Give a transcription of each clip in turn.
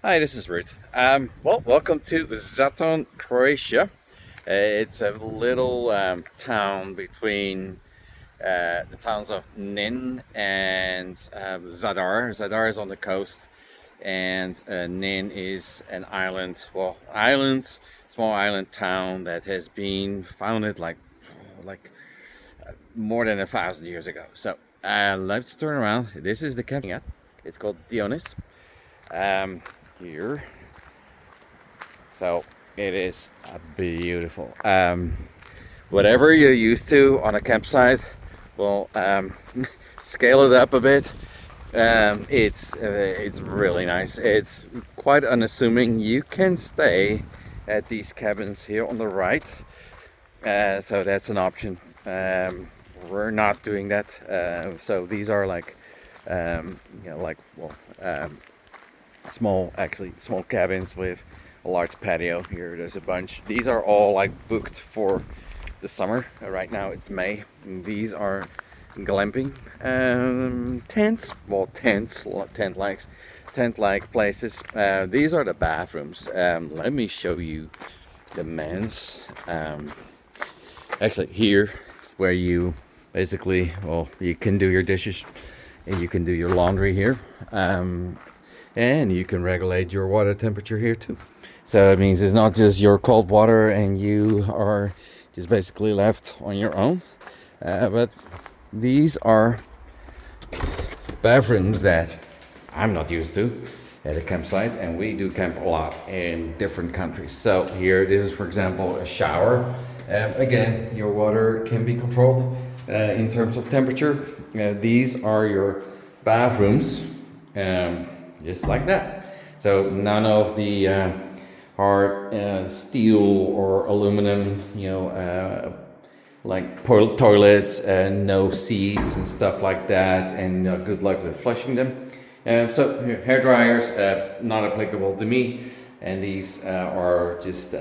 Hi, this is Ruth. Welcome to Zaton, Croatia. It's a little town between the towns of Nin and Zadar. Zadar is on the coast, and Nin is an island. Small island town that has been founded like more than 1,000 years ago. Let's turn around. This is the camping app. It's called Dionis. Um, Here. So it is beautiful. Whatever you're used to on a campsite, well, scale it up a bit. It's really nice. It's quite unassuming. You can stay at these cabins here on the right, so that's an option. We're not doing that. So these are like, small cabins with a large patio. Here there's a bunch. These are all like booked for the summer. Right now it's May, and these are glamping tents. Tent like places. These are the bathrooms. Let me show you the men's. Actually here is where you basically, you can do your dishes and you can do your laundry here. And you can regulate your water temperature here too. So it means it's not just your cold water and you are just basically left on your own. But these are bathrooms that I'm not used to at a campsite, and we do camp a lot in different countries. So here, this is for example a shower. Again, your water can be controlled in terms of temperature. These are your bathrooms. Just like that. So none of the hard steel or aluminum, like toilets and no seats and stuff like that. And good luck with flushing them. So hair dryers, not applicable to me. And these are just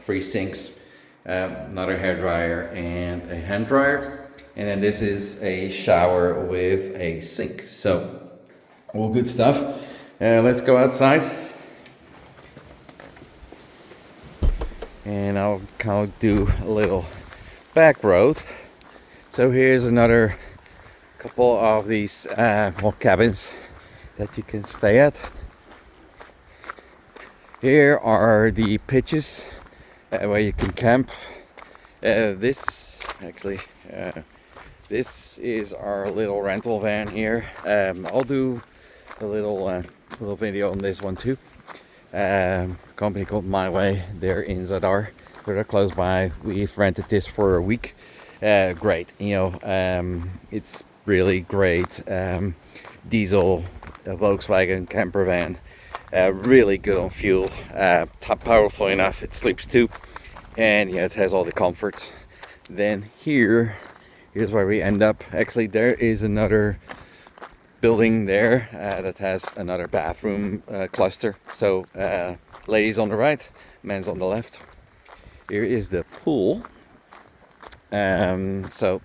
free sinks, another hair dryer and a hand dryer. And then this is a shower with a sink. So all good stuff. Let's go outside. And I'll do a little back road. So here's another couple of these cabins that you can stay at. Here are the pitches where you can camp. This is our little rental van here. I'll do a little video on this one too. Company called My Way. They're in Zadar. They're close by. We've rented this for a week. Great, it's really great. Diesel Volkswagen camper van. Really good on fuel. Powerful enough. It sleeps too, and it has all the comforts. Then here's where we end up. Actually, there is another building there that has another bathroom cluster. So ladies on the right, men's on the left. Here is the pool. So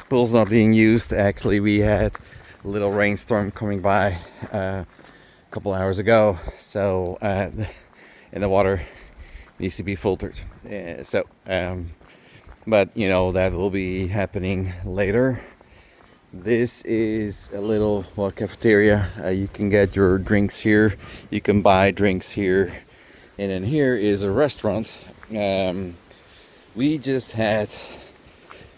pool's not being used. Actually, we had a little rainstorm coming by a couple hours ago. So and the water needs to be filtered. But that will be happening later. This is a little cafeteria. You can get your drinks here. You can buy drinks here. And then here is a restaurant. We just had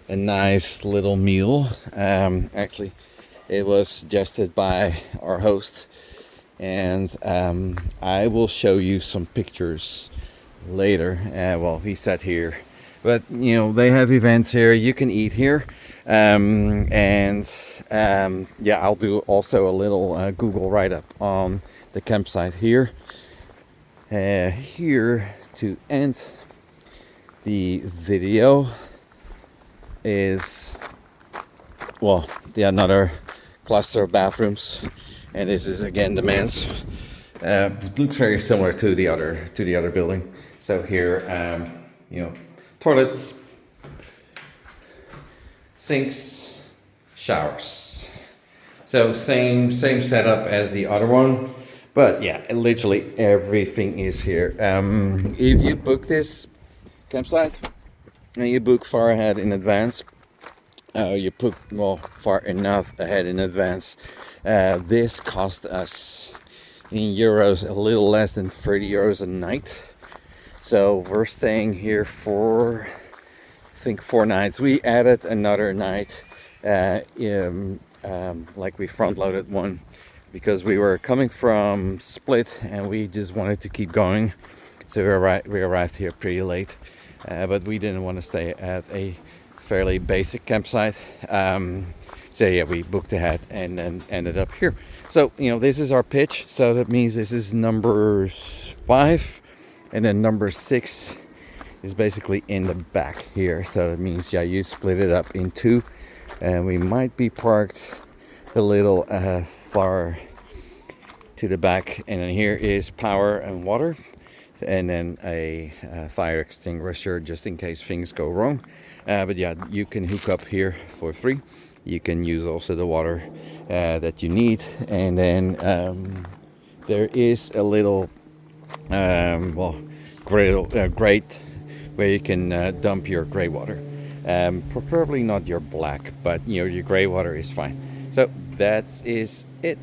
a nice little meal. Actually, it was suggested by our host. And I will show you some pictures later. He sat here. But they have events here. You can eat here. I'll do also a little Google write-up on the campsite here. Here to end the video is another cluster of bathrooms, and this is again the men's. It looks very similar to the other building. So here, toilets, sinks, showers. So same setup as the other one, But yeah, literally everything is here. If you book this campsite and you book far ahead in advance, you book well far enough ahead in advance, this cost us in euros a little less than 30 euros a night. So we're staying here for I think 4 nights. We added another night, like we front loaded one because we were coming from Split and we just wanted to keep going. So we arrived here pretty late, but we didn't want to stay at a fairly basic campsite. So yeah, we booked ahead and then ended up here. So this is our pitch. So that means this is number 5, and then number 6 is basically in the back here. So that means you split it up in 2, and we might be parked a little far to the back. And then here is power and water, and then a fire extinguisher just in case things go wrong. But yeah, you can hook up here for free. You can use also the water that you need, and then there is a little grate where you can dump your gray water. Preferably not your black, but your gray water is fine. So that is it.